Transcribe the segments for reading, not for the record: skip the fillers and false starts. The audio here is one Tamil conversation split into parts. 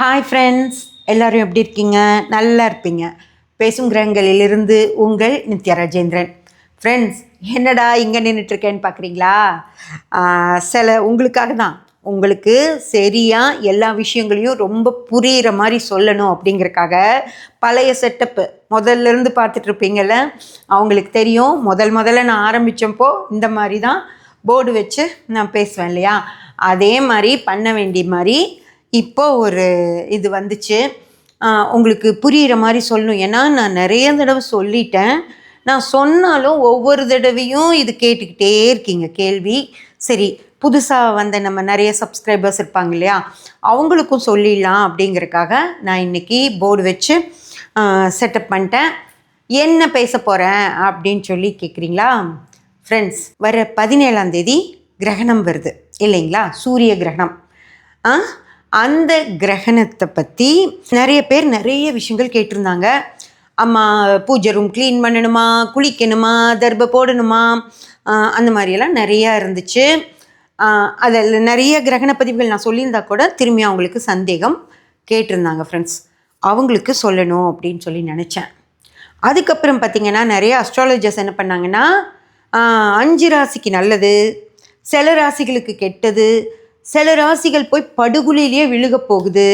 ஹாய் ஃப்ரெண்ட்ஸ், எல்லோரும் எப்படி இருக்கீங்க? நல்லா இருப்பீங்க. பேசும் கிரகங்களிலிருந்து உங்கள் நித்யா ராஜேந்திரன். ஃப்ரெண்ட்ஸ், என்னடா இங்கே நின்றுட்டுருக்கேன்னு பார்க்குறீங்களா? உங்களுக்காக தான். உங்களுக்கு சரியாக எல்லா விஷயங்களையும் ரொம்ப புரிகிற மாதிரி சொல்லணும் அப்படிங்கிறக்காக பழைய செட்டப்பு முதல்லேருந்து பார்த்துட்ருப்பீங்கள்ல, அவங்களுக்கு தெரியும். முதல்ல நான் ஆரம்பித்தப்போ இந்த மாதிரி தான் போர்டு வச்சு நான் பேசுவேன் இல்லையா? அதே மாதிரி பண்ண வேண்டிய மாதிரி இப்போ ஒரு இது வந்துச்சு. உங்களுக்கு புரிகிற மாதிரி சொல்லணும். ஏன்னா நான் நிறைய தடவை சொல்லிட்டேன். நான் சொன்னாலும் ஒவ்வொரு தடவையும் இது கேட்டுக்கிட்டே இருக்கீங்க கேள்வி. சரி, புதுசாக வந்த நம்ம நிறைய சப்ஸ்கிரைபர்ஸ் இருப்பாங்க இல்லையா, அவங்களுக்கும் சொல்லிடலாம் அப்படிங்கிறக்காக நான் இன்றைக்கி போர்டு வச்சு செட்டப் பண்ணிட்டேன். என்ன பேச போகிறேன் அப்படின்னு சொல்லி கேட்குறீங்களா? ஃப்ரெண்ட்ஸ், வர 17ஆம் தேதி கிரகணம் வருது இல்லைங்களா? சூரிய கிரகணம். அந்த கிரகணத்தை பற்றி நிறைய பேர் நிறைய விஷயங்கள் கேட்டிருந்தாங்க. அம்மா, பூஜை ரூம் க்ளீன் பண்ணணுமா, குளிக்கணுமா, தர்பை போடணுமா, அந்த மாதிரியெல்லாம் நிறையா இருந்துச்சு. அதில் நிறைய கிரகண பதிவுகள் நான் சொல்லியிருந்தா கூட திரும்பி அவங்களுக்கு சந்தேகம் கேட்டிருந்தாங்க. ஃப்ரெண்ட்ஸ், அவங்களுக்கு சொல்லணும் அப்படின்னு சொல்லி நினச்சேன். அதுக்கப்புறம் பார்த்திங்கன்னா நிறைய அஸ்ட்ராலஜர்ஸ் என்ன பண்ணாங்கன்னா, 5 ராசிக்கு நல்லது, சில ராசிகளுக்கு கெட்டது, சில ராசிகள் போய் படுகொலையிலேயே விழுக போகுது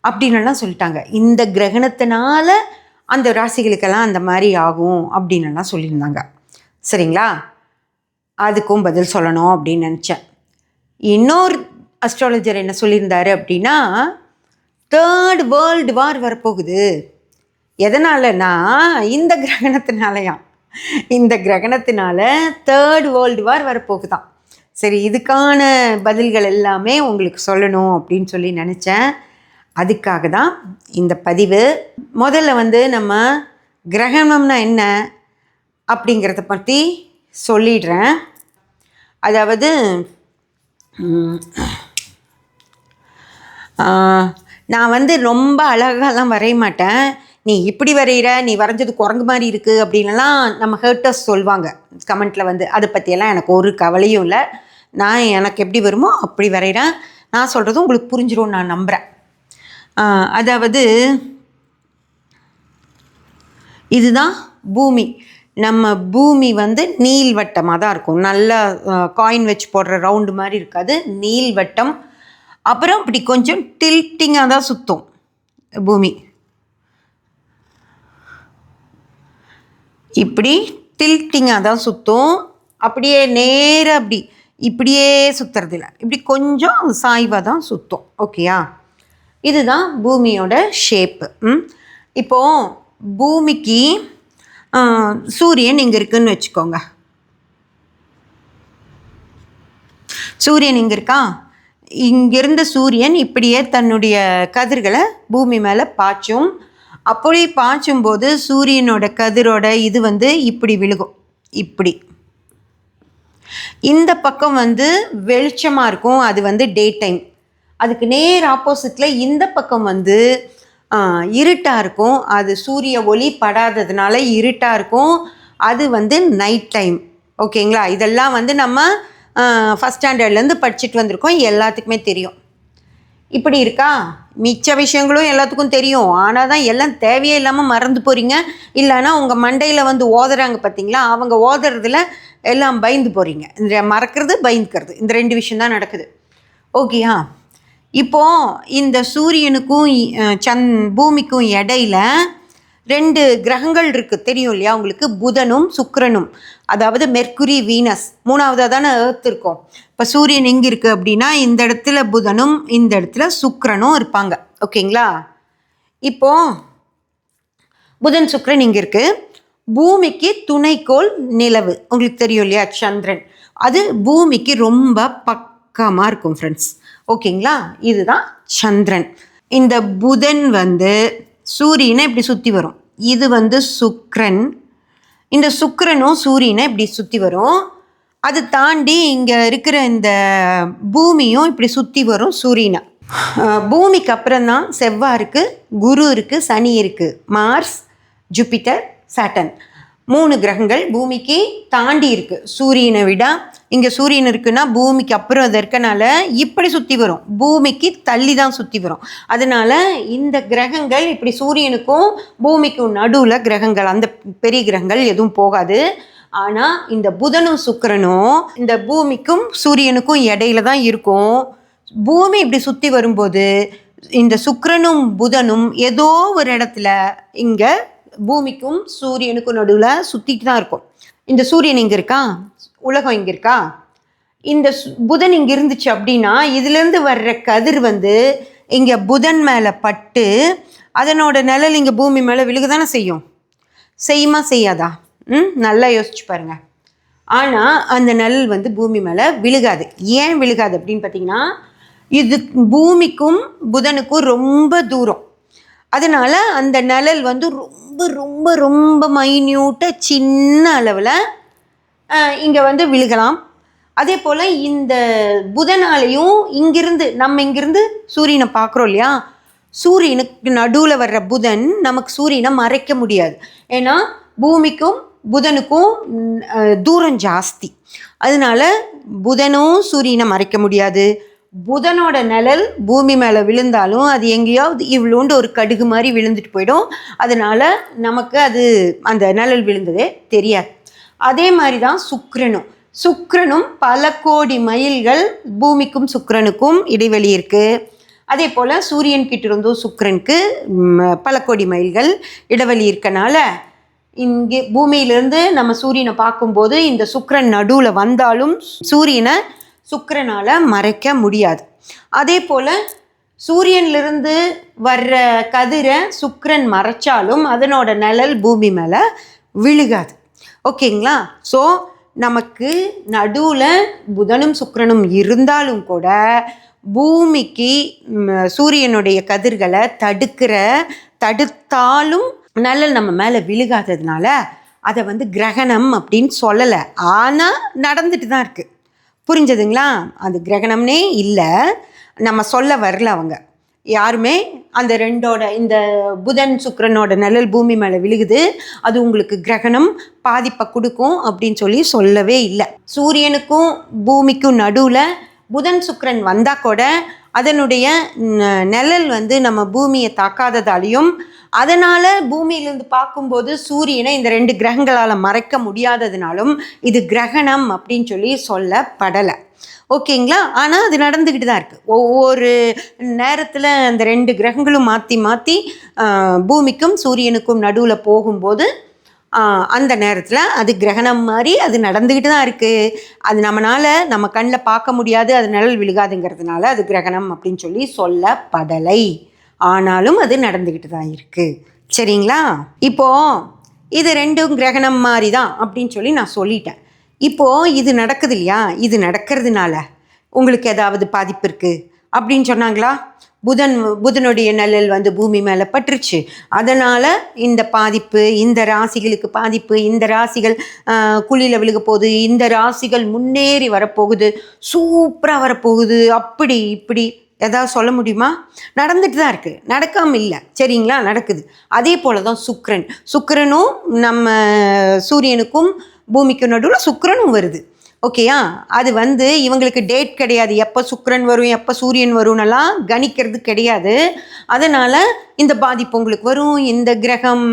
அப்படின்னெல்லாம் சொல்லிட்டாங்க. இந்த கிரகணத்தினால அந்த ராசிகளுக்கெல்லாம் அந்த மாதிரி ஆகும் அப்படின்னெல்லாம் சொல்லியிருந்தாங்க. சரிங்களா? அதுக்கும் பதில் சொல்லணும் அப்படின்னு நினச்சேன். இன்னொரு அஸ்ட்ராலஜர் என்ன சொல்லியிருந்தாரு அப்படின்னா, 3rd வேர்ல்டு வார் வரப்போகுது. எதனாலனா இந்த கிரகணத்தினாலயா, இந்த கிரகணத்தினால 3rd வேர்ல்டு வார் வரப்போகுதான். சரி, இதுக்கான பதில்கள் எல்லாமே உங்களுக்கு சொல்லணும் அப்படின்னு சொல்லி நினச்சேன். அதுக்காக தான் இந்த பதிவு. முதல்ல நம்ம கிரகணம்னா என்ன அப்படிங்கிறத பற்றி சொல்லிடுறேன். அதாவது நான் ரொம்ப அழகாலாம் வரைய மாட்டேன். நீ இப்படி வரைகிற, நீ வரைஞ்சது குரங்கு மாதிரி இருக்குது அப்படின்லாம் நம்ம ஹேட்டர்ஸ் சொல்லுவாங்க கமெண்ட்டில். அதை பற்றியெல்லாம் எனக்கு ஒரு கவலையும் இல்லை. நான் எனக்கு எப்படி வருமோ அப்படி வரைகிறேன். நான் சொல்கிறது உங்களுக்கு புரிஞ்சிடும் நான் நம்புகிறேன். அதாவது இதுதான் பூமி. நம்ம பூமி நீள்வட்டமாக தான் இருக்கும். நல்லா காயின் வச்சு போடுற ரவுண்டு மாதிரி இருக்காது, நீள்வட்டம். அப்புறம் இப்படி கொஞ்சம் டில்ட்டிங்காக தான் சுற்றும் பூமி. இப்படி டில்ட்டிங்காக தான் சுற்றும். அப்படியே நேராக இப்படியே சுற்றுறதில்ல, இப்படி கொஞ்சம் சாய்வாக தான் சுற்றும். ஓகேயா? இதுதான் பூமியோட ஷேப்பு. இப்போது பூமிக்கு சூரியன் இங்கே இருக்குதுன்னு வச்சுக்கோங்க. சூரியன் இங்கே இருக்கா? இங்கிருந்த சூரியன் இப்படியே தன்னுடைய கதிர்களை பூமி மேலே பாய்ச்சும். அப்படி பாய்ச்சும்போது சூரியனோட கதிரோட இது இப்படி விழுகும். இப்படி இந்த பக்கம் வெளிச்சமாக இருக்கும். அது டே டைம். அதுக்கு நேர் ஆப்போசிட்டில் இந்த பக்கம் இருட்டாக இருக்கும். அது சூரிய ஒளி படாததுனால இருட்டாக இருக்கும். அது நைட் டைம். ஓகேங்களா? இதெல்லாம் நம்ம ஃபஸ்ட் ஸ்டாண்டர்ட்லேருந்து படிச்சுட்டு வந்திருக்கோம். எல்லாத்துக்குமே தெரியும். இப்படி இருக்கா? மிச்ச விஷயங்களும் எல்லாத்துக்கும் தெரியும். ஆனால் தான் எல்லாம் தேவையே இல்லாமல் மறந்து போகிறீங்க. இல்லைன்னா உங்கள் மண்டையில் ஓதுறாங்க பார்த்தீங்களா, அவங்க ஓதுறதுல எல்லாம் பயந்து போகிறீங்க. இந்த மறக்கிறது, பயந்துக்கிறது, இந்த 2 விஷயம் தான் நடக்குது. ஓகேயா? இப்போது இந்த சூரியனுக்கும் பூமிக்கும் இடையில 2 கிரகங்கள் இருக்குது, தெரியும் இல்லையா உங்களுக்கு? புதனும் சுக்கிரனும். அதாவது மெர்க்குரி, வீனஸ். 3ஆவதாக தானே எர்த் இருக்கும். இப்போ சூரியன் எங்கே இருக்குது அப்படின்னா, இந்த இடத்துல புதனும் இந்த இடத்துல சுக்கிரனும் இருப்பாங்க. ஓகேங்களா? இப்போது புதன் சுக்கிரன் இங்கே இருக்குது. பூமிக்கு துணைக்கோள் நிலவு. உங்களுக்கு தெரியும் இல்லையா? சந்திரன். அது பூமிக்கு ரொம்ப பக்கமாக இருக்கும் ஃப்ரெண்ட்ஸ். ஓகேங்களா? இதுதான் சந்திரன். இந்த புதன் சூரியனை இப்படி சுற்றி வரும். இது சுக்கிரன். இந்த சுக்கிரனும் சூரியனை இப்படி சுற்றி வரும். அது தாண்டி இங்கே இருக்கிற இந்த பூமியும் இப்படி சுற்றி வரும் சூரியனை. பூமிக்கு அப்புறம்தான் செவ்வாய் இருக்குது, குரு இருக்குது, சனி இருக்குது, மார்ஸ், ஜூபிட்டர், சாட்டன். 3 கிரகங்கள் பூமிக்கு தாண்டி இருக்குது. சூரியனை விட இங்கே சூரியன் இருக்குன்னா பூமிக்கு அப்புறம் அது இருக்கனால இப்படி சுற்றி வரும், பூமிக்கு தள்ளி தான் சுற்றி வரும். அதனால் இந்த கிரகங்கள் இப்படி சூரியனுக்கும் பூமிக்கும் நடுவில் கிரகங்கள், அந்த பெரிய கிரகங்கள் எதுவும் போகாது. ஆனால் இந்த புதனும் சுக்கிரனும் இந்த பூமிக்கும் சூரியனுக்கும் இடையில தான் இருக்கும். பூமி இப்படி சுற்றி வரும்போது இந்த சுக்கிரனும் புதனும் ஏதோ ஒரு இடத்துல இங்கே பூமிக்கும் சூரியனுக்கும் நடுவில் சுற்றிட்டு தான் இருக்கும். இந்த சூரியன் இங்கே இருக்கா, உலகம் இங்கே இருக்கா, இந்த புதன் இங்கே இருந்துச்சு அப்படின்னா இதுலேருந்து வர்ற கதிர் வந்து இங்கே புதன் மேலே பட்டு அதனோட நிழல் இங்கே பூமி மேலே விழுக தானே செய்யுமா செய்யாதா? நல்லா யோசிச்சு பாருங்கள். ஆனால் அந்த நிழல் வந்து பூமி மேலே விழுகாது. ஏன் விழுகாது அப்படின்னு பார்த்தீங்கன்னா, இது பூமிக்கும் புதனுக்கும் ரொம்ப தூரம். அதனால் அந்த நிழல் வந்து ரொம்ப ரொம்ப ரொம்ப மைன்யூட்டாக சின்ன அளவில் இங்கே வந்து விழுகலாம். அதே போல் இந்த புதனாலையும் இங்கிருந்து சூரியனை பார்க்குறோம் இல்லையா, சூரியனுக்கு நடுவில் வர்ற புதன் நமக்கு சூரியனை மறைக்க முடியாது. ஏன்னா பூமிக்கும் புதனுக்கும் தூரம் ஜாஸ்தி. அதனால புதனும் சூரியனை மறைக்க முடியாது. புதனோட நிழல் பூமி மேலே விழுந்தாலும் அது எங்கேயாவது இவ்வளோண்டு ஒரு கடுகு மாதிரி விழுந்துட்டு போயிடும். அதனால் நமக்கு அது அந்த நிழல் விழுந்ததே தெரியாது. அதே மாதிரி தான் சுக்கிரனும் பல கோடி மைல்கள் பூமிக்கும் சுக்கிரனுக்கும் இடைவெளி இருக்குது. அதே போல் சூரியன்கிட்ட இருந்தும் சுக்கிரனுக்கு பல கோடி மைல்கள் இடைவெளி இருக்கனால இங்கே பூமியிலேருந்து நம்ம சூரியனை பார்க்கும்போது இந்த சுக்கிரன் நடுவில் வந்தாலும் சூரியனை சுக்கிரனால் மறைக்க முடியாது. அதே போல் சூரியன்லேருந்து வர்ற கதிரை சுக்கிரன் மறைச்சாலும் அதனோட நிழல் பூமி மேலே விழுகாது. ஓகேங்களா? ஸோ நமக்கு நடுவில் புதனும் சுக்கிரனும் இருந்தாலும் கூட பூமிக்கு சூரியனுடைய கதிர்களை தடுத்தாலும் நிழல் நம்ம மேலே விழுகாததுனால அதை வந்து கிரகணம் அப்படின்னு சொல்லலை. ஆனால் நடந்துட்டு தான் இருக்குது. புரிஞ்சதுங்களா? அது கிரகணம்னே இல்லை, நம்ம சொல்ல வரல அவங்க யாருமே. அந்த இந்த புதன் சுக்கிரனோட நிழல் பூமி மேலே விழுகுது, அது உங்களுக்கு கிரகணம் பாதிப்பை கொடுக்கும் அப்படின்னு சொல்லவே இல்லை. சூரியனுக்கும் பூமிக்கும் நடுவில் புதன் சுக்கிரன் வந்தால் கூட அதனுடைய நிழல் வந்து நம்ம பூமியை தாக்காததாலையும் அதனால் பூமியிலேருந்து பார்க்கும்போது சூரியனை இந்த 2 கிரகங்களால் மறைக்க முடியாததுனாலும் இது கிரகணம் அப்படின்னு சொல்லப்படலை. ஓகேங்களா? ஆனால் அது நடந்துக்கிட்டு தான் இருக்குது. ஒவ்வொரு நேரத்தில் அந்த 2 கிரகங்களும் மாற்றி பூமிக்கும் சூரியனுக்கும் நடுவில் போகும்போது அந்த நேரத்தில் அது கிரகணம் மாதிரி அது நடந்துக்கிட்டு தான் இருக்குது. அது நம்ம கண்ணில் பார்க்க முடியாது, அது நிழல் விழுகாதுங்கிறதுனால அது கிரகணம் அப்படின்னு சொல்லப்படலை. ஆனாலும் அது நடந்துக்கிட்டு தான் இருக்குது. சரிங்களா? இப்போது இது 2 கிரகணம் மாதிரி தான் அப்படின்னு நான் சொல்லிட்டேன். இப்போது இது நடக்குது இல்லையா, இது நடக்கிறதுனால உங்களுக்கு ஏதாவது பாதிப்பு இருக்குது அப்படின்னு சொன்னாங்களா? புதனுடைய நிழல் வந்து பூமி மேலே பட்டுருச்சு, அதனால் இந்த பாதிப்பு, இந்த ராசிகளுக்கு பாதிப்பு, இந்த ராசிகள் குழியில் விழுக போகுது, இந்த ராசிகள் முன்னேறி வரப்போகுது, சூப்பராக வரப்போகுது, அப்படி இப்படி ஏதாவது சொல்ல முடியுமா? நடந்துட்டு தான் இருக்குது, நடக்காமல் இல்லை. சரிங்களா? நடக்குது. அதே போல் தான் சுக்கிரனும் நம்ம சூரியனுக்கும் பூமிக்கும் நடுவில் சுக்கிரனும் வருது. ஓகேயா? அது வந்து இவங்களுக்கு டேட் கிடையாது, எப்போ சுக்கிரன் வரும் எப்போ சூரியன் வரும்னெல்லாம் கணிக்கிறது கிடையாது. அதனால் இந்த பாதிப்பு உங்களுக்கு வரும், இந்த கிரகம்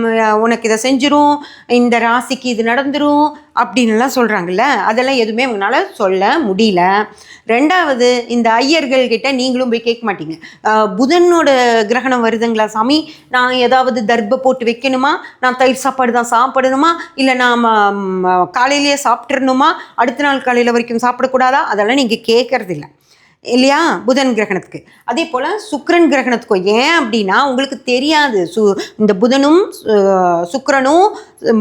உனக்கு இதை செஞ்சிரும், இந்த ராசிக்கு இது நடந்துரும் அப்படின்லாம் சொல்கிறாங்கல்ல, அதெல்லாம் எதுவுமே அவங்களால சொல்ல முடியல. ரெண்டாவது, இந்த ஐயர்கள்கிட்ட நீங்களும் போய் கேட்க மாட்டீங்க, புதனோட கிரகணம் வருதுங்களா சாமி, நான் ஏதாவது தர்பை போட்டு வைக்கணுமா, நான் தயிர் சாப்பாடு தான் சாப்பிடணுமா, இல்லை நாம் காலையிலேயே சாப்பிட்றணுமா, அடுத்த நாள் காலையில் வரைக்கும் சாப்பிடக்கூடாதா, அதெல்லாம் நீங்கள் கேட்கறதில்ல இல்லையா? புதன் கிரகணத்துக்கு. அதே போல் சுக்கிரன் கிரகணத்துக்கும். ஏன் அப்படின்னா உங்களுக்கு தெரியாது, இந்த புதனும் சுக்கிரனும்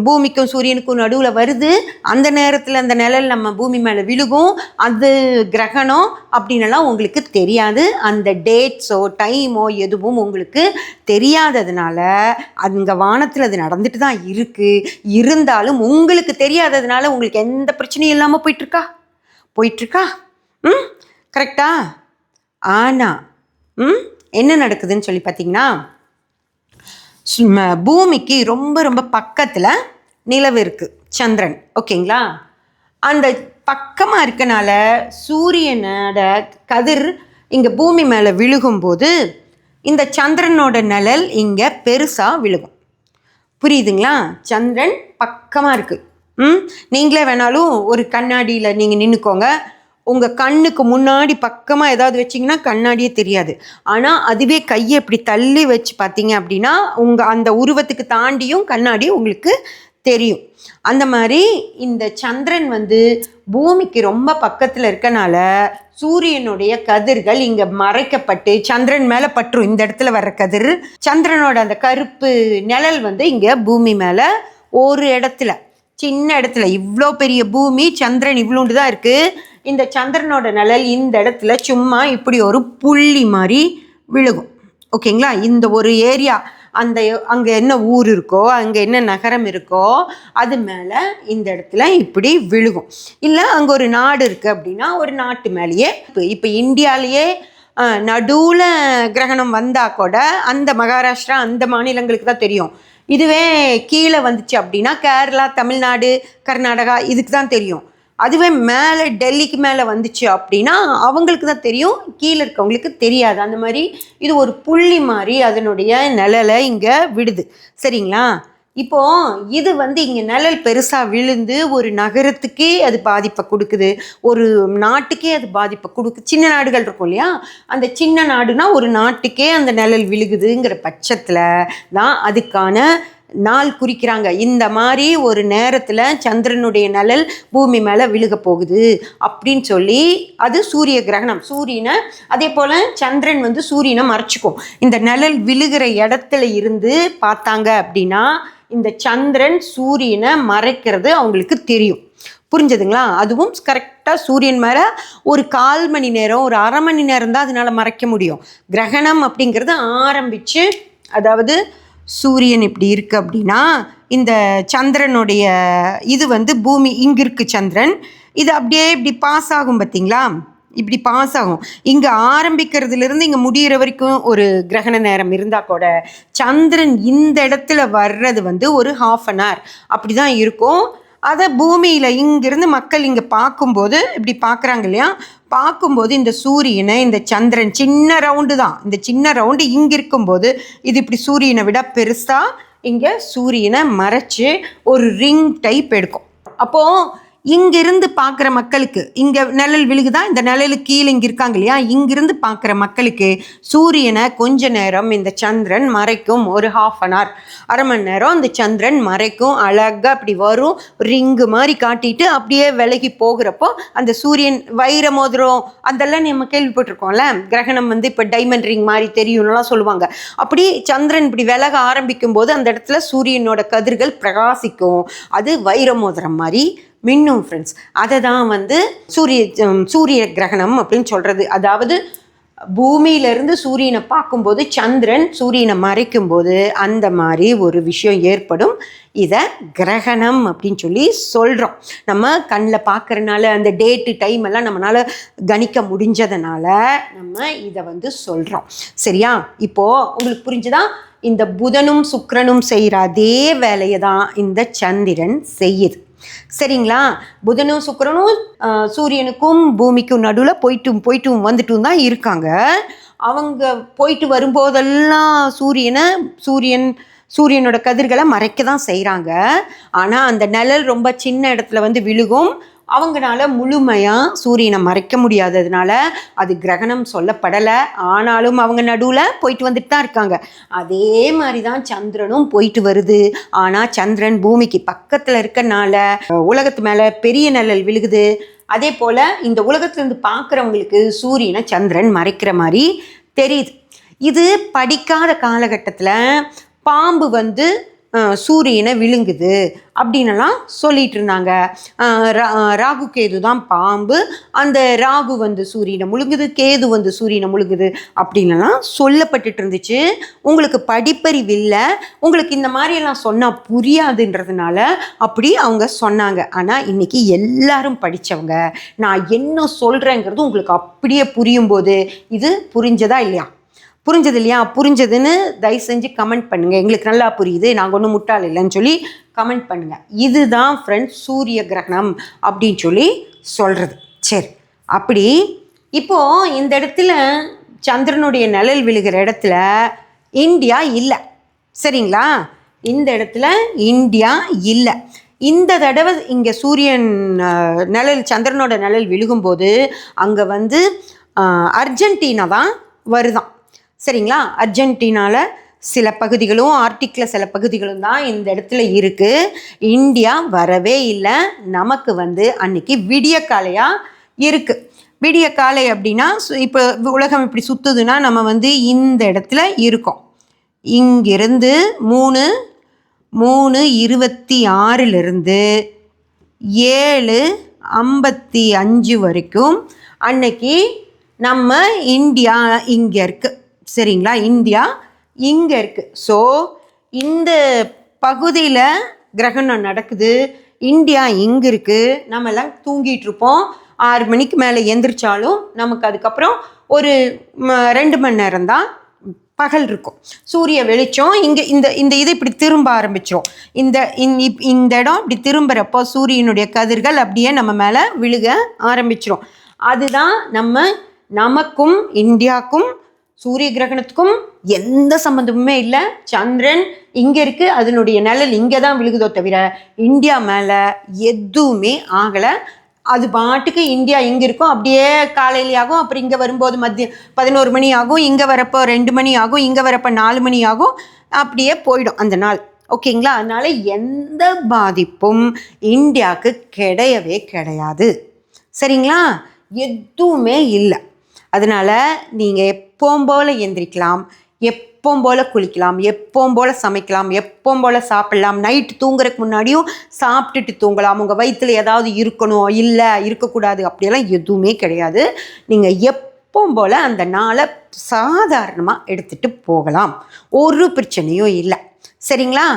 பூமிக்கும் சூரியனுக்கும் நடுவில் வருது, அந்த நேரத்தில் அந்த நிழல் நம்ம பூமி மேலே விழுகும், அது கிரகணம் அப்படின்னலாம் உங்களுக்கு தெரியாது. அந்த டேட்ஸோ டைமோ எதுவும் உங்களுக்கு தெரியாததுனால அங்கே வானத்தில் அது நடந்துட்டு தான் இருக்குது. இருந்தாலும் உங்களுக்கு தெரியாததுனால உங்களுக்கு எந்த பிரச்சனையும் இல்லாமல் போயிட்டுருக்கா? கரெக்டா? ஆனால் என்ன நடக்குதுன்னு பார்த்தீங்கன்னா, பூமிக்கு ரொம்ப ரொம்ப பக்கத்தில் நிலவு இருக்குது, சந்திரன். ஓகேங்களா? அந்த பக்கமாக இருக்கனால சூரியனோட கதிர் இங்கே பூமி மேலே விழுகும்போது இந்த சந்திரனோட நிழல் இங்கே பெருசாக விழுகும். புரியுதுங்களா? சந்திரன் பக்கமாக இருக்குது. நீங்களே வேணாலும் ஒரு கண்ணாடியில் நீங்கள் நின்றுக்கோங்க. உங்கள் கண்ணுக்கு முன்னாடி பக்கமாக ஏதாவது வச்சிங்கன்னா கண்ணாடியே தெரியாது. ஆனால் அதுவே கையை இப்படி தள்ளி வச்சு பார்த்தீங்க அப்படின்னா அந்த உருவத்துக்கு தாண்டியும் கண்ணாடி உங்களுக்கு தெரியும். அந்த மாதிரி இந்த சந்திரன் பூமிக்கு ரொம்ப பக்கத்தில் இருக்கனால சூரியனுடைய கதிர்கள் இங்கே மறைக்கப்பட்டு சந்திரன் மேலே பற்றும். இந்த இடத்துல வர்ற கதிர் சந்திரனோட அந்த கருப்பு நிழல் இங்கே பூமி மேலே ஒரு இடத்துல, சின்ன இடத்துல, இவ்வளோ பெரிய பூமி, சந்திரன் இவ்வளோண்டு தான் இருக்குது. இந்த சந்திரனோட நிழல் இந்த இடத்துல சும்மா இப்படி ஒரு புள்ளி மாதிரி விழுகும். ஓகேங்களா? இந்த ஒரு ஏரியா, அங்கே என்ன ஊர் இருக்கோ, அங்கே என்ன நகரம் இருக்கோ, அது மேலே இந்த இடத்துல இப்படி விழுகும். இல்லை அங்கே ஒரு நாடு இருக்குது அப்படின்னா ஒரு நாட்டு மேலேயே. இப்போ இந்தியாவிலேயே நடுவில் கிரகணம் வந்தால் கூட அந்த மகாராஷ்டிரா அந்த மாநிலங்களுக்கு தான் தெரியும். இதுவே கீழே வந்துச்சு அப்படின்னா கேரளா, தமிழ்நாடு, கர்நாடகா இதுக்கு தான் தெரியும். அதுவே மேலே டெல்லிக்கு மேலே வந்துச்சு அப்படின்னா அவங்களுக்கு தான் தெரியும், கீழே இருக்கவங்களுக்கு தெரியாது. அந்த மாதிரி இது ஒரு புள்ளி மாதிரி அதனுடைய நிழலை இங்கே விடுது. சரிங்களா? இப்போது இது இங்கே நிழல் பெருசாக விழுந்து ஒரு நகரத்துக்கே அது பாதிப்பை கொடுக்குது, ஒரு நாட்டுக்கே அது பாதிப்பை கொடுக்குது. சின்ன நாடுகள் இருக்கும் இல்லையா, அந்த சின்ன நாடுனா ஒரு நாட்டுக்கே அந்த நிழல் விழுகுதுங்கிற பட்சத்தில் தான் அதுக்கான நாள் குறிக்கிறாங்க. இந்த மாதிரி ஒரு நேரத்தில் சந்திரனுடைய நிழல் பூமி மேலே விழுக போகுது அப்படின்னு சொல்லி, அது சூரிய கிரகணம். சூரியனை அதே போல் சந்திரன் சூரியனை மறைச்சிக்கும். இந்த நிழல் விழுகிற இடத்துல இருந்து பார்த்தாங்க அப்படின்னா இந்த சந்திரன் சூரியனை மறைக்கிறது அவங்களுக்கு தெரியும். புரிஞ்சதுங்களா? அதுவும் கரெக்டாக சூரியன் மேலே ஒரு 1/4 மணி நேரம், ஒரு அரை மணி நேரம் தான் அதனால் மறைக்க முடியும். கிரகணம் அப்படிங்கிறது ஆரம்பித்து, அதாவது சூரியன் இப்படி இருக்குது அப்படின்னா இந்த சந்திரனுடைய இது பூமி இங்கே இருக்குது, சந்திரன் இது அப்படியே இப்படி பாஸ் ஆகும். பார்த்தீங்களா? இப்படி பாஸ் ஆகும். இங்கே ஆரம்பிக்கிறதுலேருந்து இங்கே முடிகிற வரைக்கும் ஒரு கிரகண நேரம் இருந்தால் கூட சந்திரன் இந்த இடத்துல வர்றது ஒரு 1/2 hour அப்படி தான் இருக்கும். அதை பூமியில் இங்கிருந்து மக்கள் இங்கே பார்க்கும்போது இப்படி பார்க்குறாங்க இல்லையா, பார்க்கும்போது இந்த சூரியனை, இந்த சந்திரன் சின்ன ரவுண்டு தான், இந்த சின்ன ரவுண்டு இங்கே இருக்கும்போது இது இப்படி சூரியனை விட பெருசாக இங்கே சூரியனை மறைச்சி ஒரு ரிங் டைப் எடுக்கும். அப்போது இங்கிருந்து பார்க்குற மக்களுக்கு இங்கே நிழல் விழுகுதா, இந்த நிழலுக்கு கீழே இங்கே இருக்காங்க இல்லையா, இங்கிருந்து பார்க்குற மக்களுக்கு சூரியனை கொஞ்ச நேரம் இந்த சந்திரன் மறைக்கும். ஒரு 1/2 hour, அரை மணி நேரம் அந்த சந்திரன் மறைக்கும். அழகாக அப்படி வரும், ரிங்கு மாதிரி காட்டிட்டு அப்படியே விலகி போகிறப்போ அந்த சூரியன் வைர மோதிரம் அதெல்லாம் நம்ம கேள்விப்பட்டிருக்கோம்ல, கிரகணம் இப்போ டைமண்ட் ரிங் மாதிரி தெரியும்லாம் சொல்லுவாங்க. அப்படி சந்திரன் இப்படி விலக ஆரம்பிக்கும் போது அந்த இடத்துல சூரியனோட கதிர்கள் பிரகாசிக்கும். அது வைர மோதிரம் மாதிரி மின்னும் ஃப்ரெண்ட்ஸ். அதை தான் சூரிய கிரகணம் அப்படின்னு சொல்கிறது. அதாவது பூமியிலேருந்து சூரியனை பார்க்கும்போது சந்திரன் சூரியனை மறைக்கும்போது அந்த மாதிரி ஒரு விஷயம் ஏற்படும். இதை கிரகணம் அப்படின்னு சொல்லி சொல்கிறோம். நம்ம கண்ணில் பார்க்குறனால அந்த டேட்டு டைம் எல்லாம் நம்மளால் கணிக்க முடிஞ்சதுனால நம்ம இதை சொல்கிறோம். சரியா? இப்போது உங்களுக்கு புரிஞ்சுதா? இந்த புதனும் சுக்கிரனும் செய்கிற அதே வேலையை தான் இந்த சந்திரன் செய்யுது. சரிங்களா? புதனும் சுக்கிரனும் சூரியனுக்கும் பூமிக்கும் நடுவில் போயிட்டும் வந்துட்டும் தான் இருக்காங்க. அவங்க போயிட்டு வரும்போதெல்லாம் சூரியனோட கதிர்களை மறைக்க தான் செய்கிறாங்க. ஆனால் அந்த நிழல் ரொம்ப சின்ன இடத்துல விழுகும். அவங்களால முழுமையாக சூரியனை மறைக்க முடியாததுனால அது கிரகணம் சொல்லப்படலை. ஆனாலும் அவங்க நடுவில் போயிட்டு வந்துட்டு தான் இருக்காங்க. அதே மாதிரி தான் சந்திரனும் போயிட்டு வருது. ஆனால் சந்திரன் பூமிக்கு பக்கத்தில் இருக்கனால உலகத்து மேலே பெரிய நிழல் விழுகுது. அதே போல் இந்த உலகத்துலேருந்து பார்க்குறவங்களுக்கு சூரியனை சந்திரன் மறைக்கிற மாதிரி தெரியுது. இது படிக்காத காலகட்டத்தில் பாம்பு சூரியனை விழுங்குது அப்படின்னலாம் சொல்லிட்டு இருந்தாங்க. ராகு கேது தான் பாம்பு, அந்த ராகு சூரியனை முழுங்குது, கேது சூரியனை முழுங்குது அப்படின்லாம் சொல்லப்பட்டுட்டு இருந்துச்சு. உங்களுக்கு படிப்பறிவில்லை, உங்களுக்கு இந்த மாதிரியெல்லாம் சொன்னால் புரியாதுன்றதுனால அப்படி அவங்க சொன்னாங்க. ஆனால் இன்றைக்கி எல்லாரும் படித்தவங்க, நான் என்ன சொல்கிறேங்கிறது உங்களுக்கு அப்படியே புரியும் போது இது புரிஞ்சதா இல்லையா? புரிஞ்சது இல்லையா? புரிஞ்சதுன்னு தயவு செஞ்சு கமெண்ட் பண்ணுங்கள். எங்களுக்கு நல்லா புரியுது, நாங்கள் ஒன்றும் முட்டாள் இல்லைன்னு சொல்லி கமெண்ட் பண்ணுங்கள். இதுதான் ஃப்ரெண்ட்ஸ் சூரிய கிரகணம் அப்படின்னு சொல்லி சொல்கிறது. சரி, அப்படி இப்போது இந்த இடத்துல சந்திரனுடைய நிழல் விழுகிற இடத்துல இந்தியா இல்லை. சரிங்களா? இந்த இடத்துல இந்தியா இல்லை. இந்த தடவை இங்கே சூரியன் நிழல் சந்திரனோட நிழல் விழுகும்போது அங்கே வந்து அர்ஜென்டினா தான் வருதான். சரிங்களா? அர்ஜென்டினாவில் சில பகுதிகளும் ஆர்டிக்கில் சில பகுதிகளும் தான் இந்த இடத்துல இருக்குது. இந்தியா வரவே இல்லை. நமக்கு வந்து அன்னைக்கு விடிய காலையாக இருக்குது. விடிய காலை அப்படின்னா இப்போ உலகம் இப்படி சுற்றுதுன்னா நம்ம வந்து இந்த இடத்துல இருக்கோம். இங்கிருந்து 3:26 7:55 வரைக்கும் அன்னைக்கு நம்ம இந்தியா இங்கே இருக்குது. சரிங்களா? இந்தியா இங்கே இருக்குது. ஸோ இந்த பகுதியில் கிரகணம் நடக்குது. இந்தியா இங்கே இருக்குது. நம்மெல்லாம் தூங்கிட்டு இருப்போம். 6 மணிக்கு மேலே எந்திரிச்சாலும் நமக்கு அதுக்கப்புறம் ஒரு 2 மணி நேரம் தான் பகல் இருக்கும். சூரிய வெளிச்சம் இங்கே இந்த இது இப்படி திரும்ப ஆரம்பிச்சிடும். இந்த இடம் இப்படி திரும்புகிறப்போ சூரியனுடைய கதிர்கள் அப்படியே நம்ம மேலே விழுக ஆரம்பிச்சிடும். அதுதான் நமக்கும் இந்தியாவுக்கும் சூரிய கிரகணத்துக்கும் எந்த சம்மந்தமுமே இல்லை. சந்திரன் இங்கே இருக்குது, அதனுடைய நிழல் இங்கே தான் விழுகுதோ தவிர இந்தியா மேலே எதுவுமே ஆகலை. அது பாட்டுக்கு இந்தியா இங்கே இருக்கும். அப்படியே காலையிலேயாகும், அப்புறம் இங்கே வரும்போது 11 மணி ஆகும், இங்கே வரப்போ 2 மணி ஆகும், இங்கே வரப்போ 4 மணி ஆகும், அப்படியே போயிடும் அந்த நாள். ஓகேங்களா? அதனால் எந்த பாதிப்பும் இந்தியாவுக்கு கிடையவே கிடையாது. சரிங்களா? எதுவுமே இல்லை. அதனால் நீங்கள் எப்பவும் போல் எந்திரிக்கலாம், எப்பவும் போல் குளிக்கலாம், எப்பவும் போல் சமைக்கலாம், எப்பவும் போல் சாப்பிட்லாம். நைட்டு தூங்குறதுக்கு முன்னாடியும் சாப்பிட்டுட்டு தூங்கலாம். உங்கள் வயிற்றில் ஏதாவது இருக்கணும், இல்லை இருக்கக்கூடாது அப்படியெல்லாம் எதுவுமே கிடையாது. நீங்கள் எப்பவும் போல் அந்த நாளை சாதாரணமாக எடுத்துகிட்டு போகலாம். ஒரு பிரச்சனையும் இல்லை. சரிங்களா?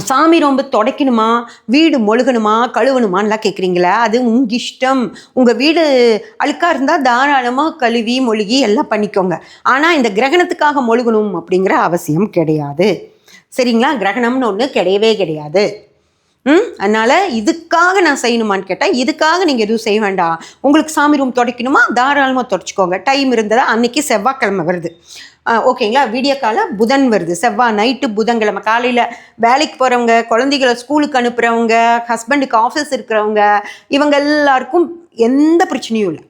சாமி ரொம்ப துடைக்கணுமா, வீடு மொழுகணுமா, கழுவணுமான்லாம் கேட்குறீங்களா? அது உங்கள் இஷ்டம். உங்கள் வீடு அழுக்காக இருந்தால் தாராளமாக கழுவி மொழுகி எல்லாம் பண்ணிக்கோங்க. ஆனால் இந்த கிரகணத்துக்காக மொழுகணும் அப்படிங்கிற அவசியம் கிடையாது. சரிங்களா? கிரகணம்னு ஒன்று கிடையவே கிடையாது. அதனால் இதுக்காக நான் செய்யணுமான்னு கேட்டால் இதுக்காக நீங்கள் எதுவும் செய்ய வேண்டாம். உங்களுக்கு சாமி ரூம் துடைக்கணுமா, தாராளமாக துடைச்சிக்கோங்க. டைம் இருந்ததா? அன்றைக்கி செவ்வாய்க்கிழமை வருது. ஓகேங்களா? விடிய காலை புதன் வருது, செவ்வாய் நைட்டு புதன்கிழமை காலையில் வேலைக்கு போகிறவங்க, குழந்தைகளை ஸ்கூலுக்கு அனுப்புகிறவங்க, ஹஸ்பண்டுக்கு ஆஃபீஸ் இருக்கிறவங்க, இவங்க எல்லாருக்கும் எந்த பிரச்சனையும் இல்லை.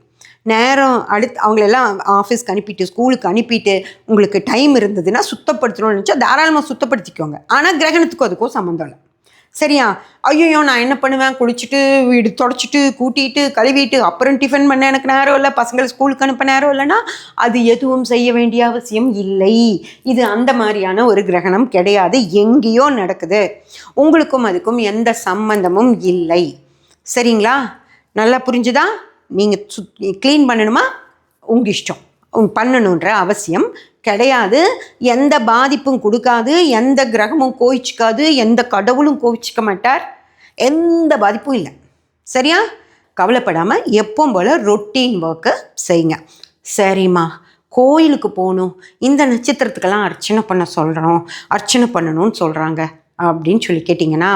நேரம் அவங்களெல்லாம் ஆஃபீஸ்க்கு அனுப்பிட்டு ஸ்கூலுக்கு அனுப்பிட்டு உங்களுக்கு டைம் இருந்ததுன்னா சுத்தப்படுத்தணும்னு நினச்சா தாராளமாக சுத்தப்படுத்திக்கோங்க. ஆனால் கிரகணத்துக்கும் அதுக்கும் சம்மந்தம் இல்லை. சரியா? ஐயோ நான் என்ன பண்ணுவேன், குளிச்சுட்டு வீடு தொடச்சிட்டு கூட்டிகிட்டு கழுவிட்டு அப்புறம் டிஃபன் பண்ண எனக்கு நேரம் இல்லை, பசங்களை ஸ்கூலுக்கு அனுப்ப நேரம் இல்லைன்னா அது எதுவும் செய்ய வேண்டிய அவசியம் இல்லை. இது அந்த மாதிரியான ஒரு கிரகணம் கிடையாது. எங்கேயோ நடக்குது. உங்களுக்கும் அதுக்கும் எந்த சம்பந்தமும் இல்லை. சரிங்களா? நல்லா புரிஞ்சுதா? நீங்கள் க்ளீன் பண்ணணுமா, உங்கள் இஷ்டம். பண்ணணுன்ற அவசியம் கிடையாது. எந்த பாதிப்பும் கொடுக்காது, எந்த கிரகமும் கோவிச்சிக்காது, எந்த கடவுளும் கோவிச்சிக்க மாட்டார். எந்த பாதிப்பும் இல்லை. சரியா? கவலைப்படாமல் எப்பவும் போல் ரொட்டீன் ஒர்க்கை செய்யுங்க. சரிம்மா, கோயிலுக்கு போகணும், இந்த நட்சத்திரத்துக்கெல்லாம் அர்ச்சனை பண்ணணும்னு சொல்கிறாங்க அப்படின்னு சொல்லி கேட்டிங்கன்னா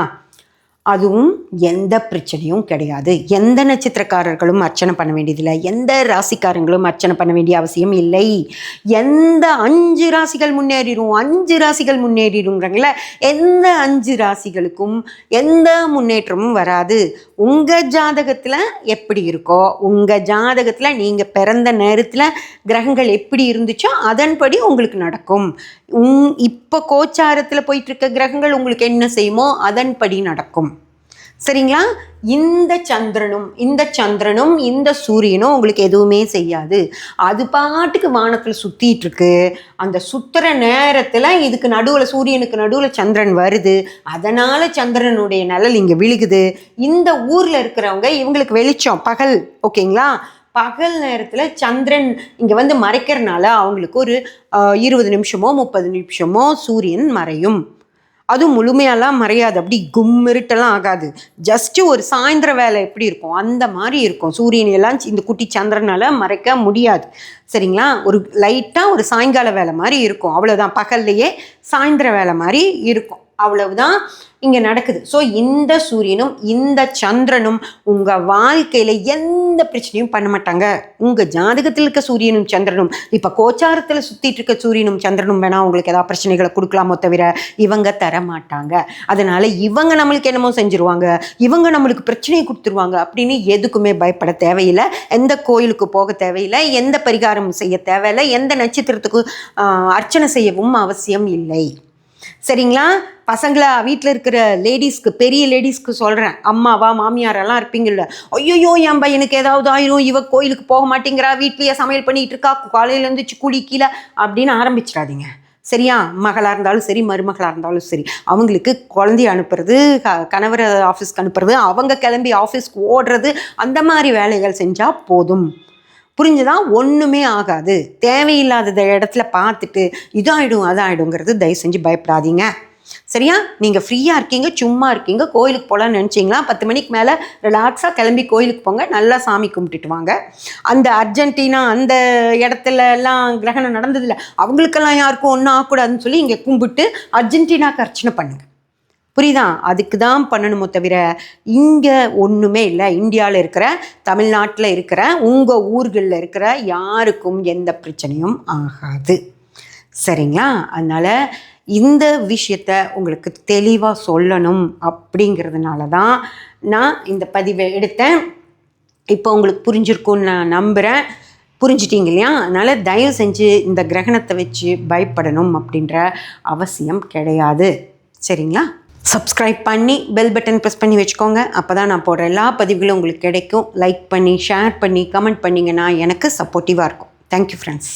அதுவும் எந்த பிரச்சனையும் கிடையாது. எந்த நட்சத்திரக்காரர்களும் அர்ச்சனை பண்ண வேண்டியதில்லை. எந்த ராசிக்காரங்களும் அர்ச்சனை பண்ண வேண்டிய அவசியம் இல்லை. எந்த 5 ராசிகள் முன்னேறிடுங்கிறாங்கள, எந்த 5 ராசிகளுக்கும் எந்த முன்னேற்றமும் வராது. உங்கள் ஜாதகத்தில் எப்படி இருக்கோ, உங்கள் ஜாதகத்தில் நீங்கள் பிறந்த நேரத்தில் கிரகங்கள் எப்படி இருந்துச்சோ அதன்படி உங்களுக்கு நடக்கும். இப்போ கோச்சாரத்தில் போயிட்டுருக்க கிரகங்கள் உங்களுக்கு என்ன செய்யுமோ அதன்படி நடக்கும். சரிங்களா? இந்த சந்திரனும் இந்த சூரியனும் உங்களுக்கு எதுவுமே செய்யாது. அது பாட்டுக்கு வானத்தில் சுற்றிட்டு இருக்கு. அந்த சுற்றுற நேரத்தில் இதுக்கு நடுவில், சூரியனுக்கு நடுவில் சந்திரன் வருது. அதனால் சந்திரனுடைய நிழல் இங்கே விழுகுது. இந்த ஊரில் இருக்கிறவங்க இவங்களுக்கு வெளிச்சம் பகல். ஓகேங்களா? பகல் நேரத்தில் சந்திரன் இங்கே வந்து மறைக்கிறனால அவங்களுக்கு ஒரு 20 நிமிஷமோ 30 நிமிஷமோ சூரியன் மறையும். அதுவும் முழுமையெல்லாம் மறையாது, அப்படி கும்மிருட்டெல்லாம் ஆகாது. ஜஸ்ட்டு ஒரு சாயந்தர வேலை எப்படி இருக்கும் அந்த மாதிரி இருக்கும். சூரியனையெல்லாம் இந்த குட்டி சந்திரனால் மறைக்க முடியாது. சரிங்களா? ஒரு லைட்டாக ஒரு சாயங்கால வேலை மாதிரி இருக்கும், அவ்வளோதான். பகல்லையே சாயந்தர வேலை மாதிரி இருக்கும், அவ்வளவுதான் இங்கே நடக்குது. ஸோ இந்த சூரியனும் இந்த சந்திரனும் உங்கள் வாழ்க்கையில் எந்த பிரச்சனையும் பண்ண மாட்டாங்க. உங்கள் ஜாதகத்தில் இருக்க சூரியனும் சந்திரனும், இப்போ கோச்சாரத்தில் சுற்றிட்டு இருக்க சூரியனும் சந்திரனும் வேணால் உங்களுக்கு ஏதாவது பிரச்சனைகளை கொடுக்கலாமோ தவிர இவங்க தர மாட்டாங்க. அதனால் இவங்க நம்மளுக்கு என்னமோ செஞ்சுருவாங்க, இவங்க நம்மளுக்கு பிரச்சனையை கொடுத்துருவாங்க அப்படின்னு எதுக்குமே பயப்பட தேவையில்லை. எந்த கோயிலுக்கு போக தேவையில்லை, எந்த பரிகாரம் செய்ய தேவையில்லை, எந்த நட்சத்திரத்துக்கு அர்ச்சனை செய்யவும் அவசியம் இல்லை. சரிங்களா? பசங்களை வீட்டில் இருக்கிற லேடிஸ்க்கு, பெரிய லேடிஸ்க்கு சொல்கிறேன், அம்மாவா மாமியாரெல்லாம் இருப்பீங்கள்ல, ஐயோ என் பையனுக்கு ஏதாவது ஆயிரும், இவ கோயிலுக்கு போக மாட்டேங்கிறா, வீட்லேயே சமையல் பண்ணிகிட்டு இருக்கா, காலையில் இருந்துச்சு கூலி கீழே அப்படின்னு ஆரம்பிச்சிடாதீங்க. சரியா? மகளாக இருந்தாலும் சரி, மருமகளாக இருந்தாலும் சரி, அவங்களுக்கு குழந்தைய அனுப்புறது, கணவரை ஆஃபீஸ்க்கு அனுப்புறது, அவங்க கிளம்பி ஆஃபீஸ்க்கு ஓடுறது, அந்த மாதிரி வேலைகள் செஞ்சால் போதும். புரிஞ்சுதான்? ஒன்றுமே ஆகாது. தேவையில்லாத இடத்துல பார்த்துட்டு இதாகிடும் அதாகிடுங்கிறது தயவு செஞ்சு பயப்படாதீங்க. சரியா? நீங்கள் ஃப்ரீயாக இருக்கீங்க, சும்மா இருக்கீங்க, கோயிலுக்கு போகலான்னு நினச்சிங்களா, 10 மணிக்கு மேலே ரிலாக்ஸாக கிளம்பி கோயிலுக்கு போங்க, நல்லா சாமி கும்பிட்டுட்டு வாங்க. அந்த அர்ஜென்டினா அந்த இடத்துல எல்லாம் கிரகணம் நடந்ததில்லை, அவங்களுக்கெல்லாம் யாருக்கும் ஒன்றும் ஆகக்கூடாதுன்னு சொல்லி இங்கே கும்பிட்டு அர்ஜென்டினாக்கு அர்ச்சனை பண்ணுங்கள். புரியுதா? அதுக்கு தான் பண்ணணுமோ தவிர இங்கே ஒன்றுமே இல்லை. இந்தியாவில் இருக்கிற, தமிழ்நாட்டில் இருக்கிற, உங்கள் ஊர்களில் இருக்கிற யாருக்கும் எந்த பிரச்சனையும் ஆகாது. சரிங்களா? அதனால் இந்த விஷயத்தை உங்களுக்கு தெளிவாக சொல்லணும் அப்படிங்கிறதுனால தான் நான் இந்த பதிவை எடுத்தேன். இப்போ உங்களுக்கு புரிஞ்சிருக்கும்னு நான் நம்புகிறேன். புரிஞ்சிட்டிங்க இல்லையா? அதனால் தயவு செஞ்சு இந்த கிரகணத்தை வச்சு பயப்படணும் அப்படின்ற அவசியம் கிடையாது. சரிங்களா? சப்ஸ்கிரைப் பண்ணி பெல் பட்டன் ப்ரெஸ் பண்ணி வச்சுக்கோங்க. அப்போ தான் நான் போடுற எல்லா பதிவுகளும் உங்களுக்கு கிடைக்கும். லைக் பண்ணி, ஷேர் பண்ணி, கமெண்ட் பண்ணிங்கன்னா எனக்கு சப்போர்ட்டிவாக இருக்கும். Thank you friends.